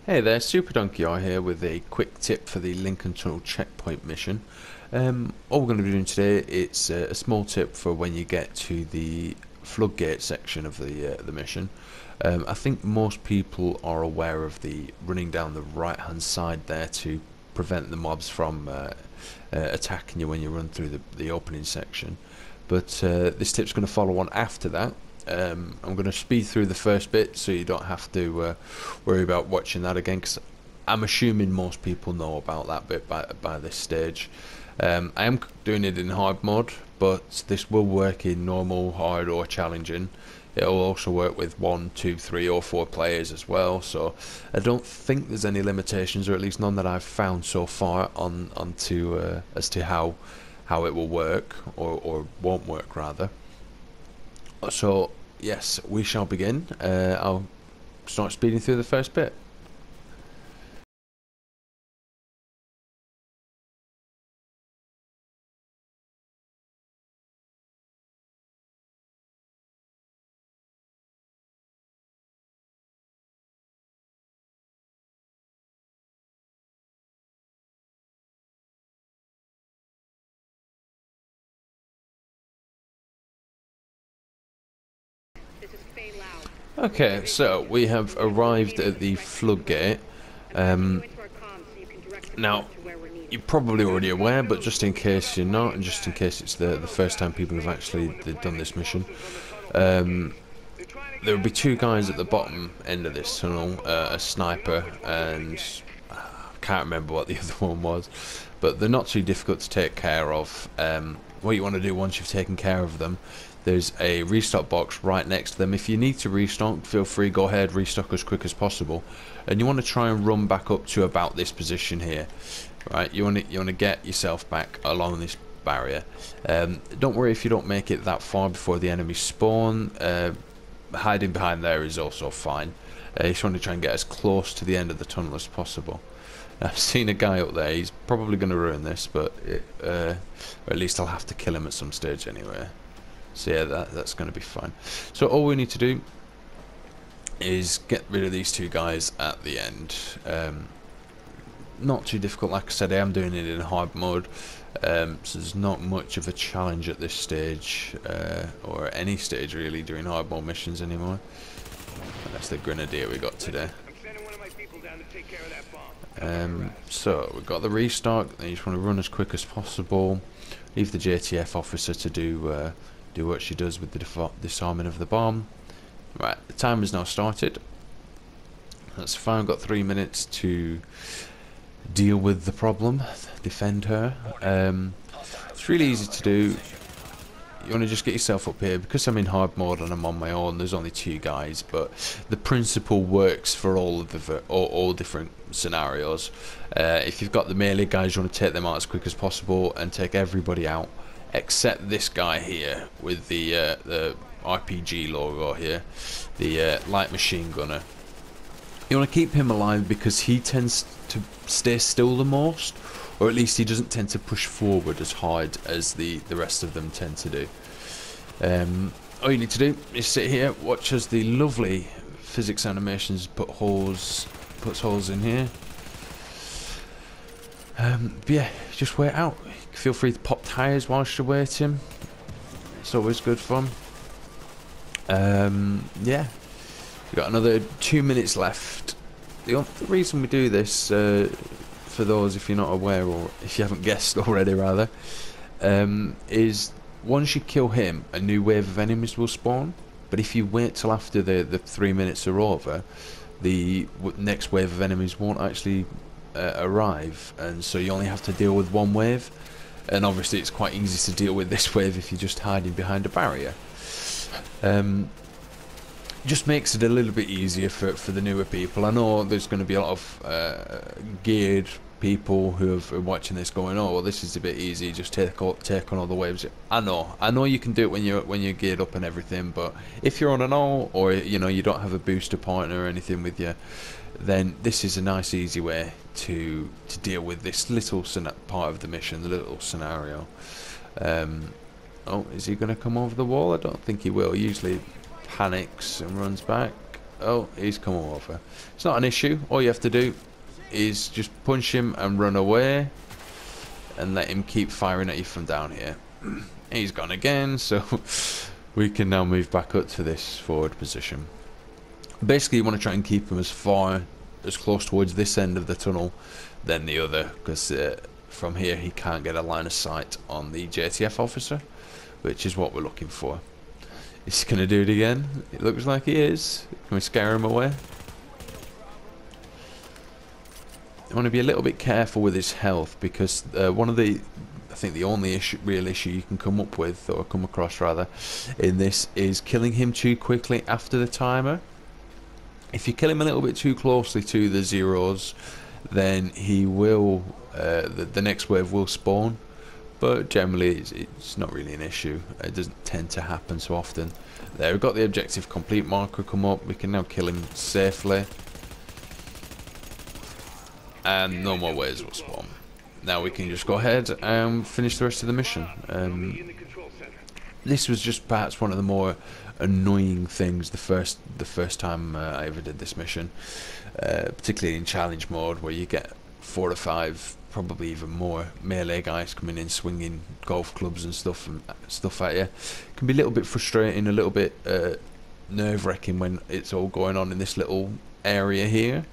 Hey there, Super Donkey R here with a quick tip for the Lincoln Tunnel checkpoint mission. All we're going to be doing today is a small tip for when you get to the floodgate section of the mission. I think most people are aware of the running down the right hand side there to prevent the mobs from attacking you when you run through the opening section. But this tip's going to follow on after that. I'm going to speed through the first bit so you don't have to worry about watching that again, because I'm assuming most people know about that bit by this stage. I am doing it in hard mode, but this will work in normal, hard or challenging. It will also work with 1, 2, 3 or 4 players as well, so I don't think there's any limitations, or at least none that I've found so far onto as to how it will work, or won't work rather. So, yes, we shall begin. I'll start speeding through the first bit. Okay, so we have arrived at the floodgate. Um, Now, you're probably already aware, but just in case you're not, and just in case it's the first time people have actually done this mission, um, there will be 2 guys at the bottom end of this tunnel, a sniper, and I can't remember what the other one was, but they're not too difficult to take care of. What you want to do once you've taken care of them, there's a restock box right next to them. If you need to restock, feel free, go ahead, restock as quick as possible. And you want to try and run back up to about this position here, right? You want to get yourself back along this barrier. Don't worry if you don't make it that far before the enemies spawn. Hiding behind there is also fine. You just want to try and get as close to the end of the tunnel as possible. I've seen a guy up there. He's probably going to ruin this, but or at least I'll have to kill him at some stage anyway. So yeah, that's going to be fine. So all we need to do is get rid of these 2 guys at the end. Not too difficult, like I said. I am doing it in hard mode, so there's not much of a challenge at this stage, or any stage really, doing hard mode missions anymore. That's the grenadier we got today. So we've got the restock. Then you just want to run as quick as possible. Leave the JTF officer to do what she does with the disarming of the bomb. Right, the time has now started. That's fine. We've got 3 minutes to deal with the problem, defend her. It's really easy to do. You want to just get yourself up here. Because I'm in hard mode and I'm on my own, there's only 2 guys, but the principle works for all of the all different scenarios. If you've got the melee guys, you want to take them out as quick as possible and take everybody out except this guy here with the RPG logo here, the light machine gunner. You want to keep him alive because he tends to stay still the most, or at least he doesn't tend to push forward as hard as the rest of them tend to do. All you need to do is sit here, watch as the lovely physics animations puts holes in here. But yeah, just wait out. Feel free to pop tyres whilst you're waiting. It's always good fun. Yeah, we've got another 2 minutes left. The reason we do this, for those if you're not aware, or if you haven't guessed already rather, is once you kill him, a new wave of enemies will spawn. But if you wait till after the 3 minutes are over, the next wave of enemies won't actually arrive, and so you only have to deal with 1 wave. And obviously it's quite easy to deal with this wave if you're just hiding behind a barrier. Just makes it a little bit easier for the newer people. I know there's going to be a lot of geared people who are watching this going, oh well, this is a bit easy, just take on all the waves. I know you can do it when you're geared up and everything, but if you're on an all, or you know, you don't have a booster partner or anything with you, then this is a nice easy way to deal with this little part of the mission, the little scenario. Oh, is he going to come over the wall? I don't think he will. He usually panics and runs back. Oh, he's come over. It's not an issue. All you have to do is just punch him and run away, and let him keep firing at you from down here. He's gone again, so we can now move back up to this forward position. Basically, you want to try and keep him as close towards this end of the tunnel than the other, because from here he can't get a line of sight on the JTF officer, which is what we're looking for. Is he going to do it again? It looks like he is. Can we scare him away? I want to be a little bit careful with his health, because one of the, I think the only real issue you can come up with, or come across rather, in this is killing him too quickly after the timer. If you kill him a little bit too closely to the zeros, then he will, the next wave will spawn. But generally it's not really an issue. It doesn't tend to happen so often. There, we've got the objective complete marker come up. We can now kill him safely. And no more waves will spawn. Now we can just go ahead and finish the rest of the mission. This was just perhaps one of the more annoying things the first time I ever did this mission, particularly in challenge mode, where you get 4 or 5, probably even more, melee guys coming in swinging golf clubs and stuff at you. It can be a little bit frustrating, a little bit nerve-wracking when it's all going on in this little area here,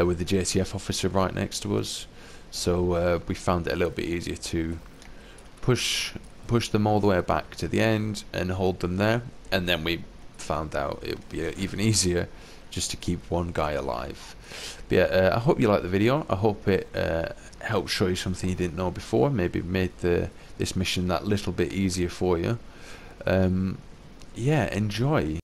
with the JTF officer right next to us. So we found it a little bit easier to push them all the way back to the end and hold them there, and then we found out it would be even easier just to keep one guy alive. But yeah, I hope you liked the video. I hope it helped show you something you didn't know before, maybe made this mission that little bit easier for you. Yeah, enjoy.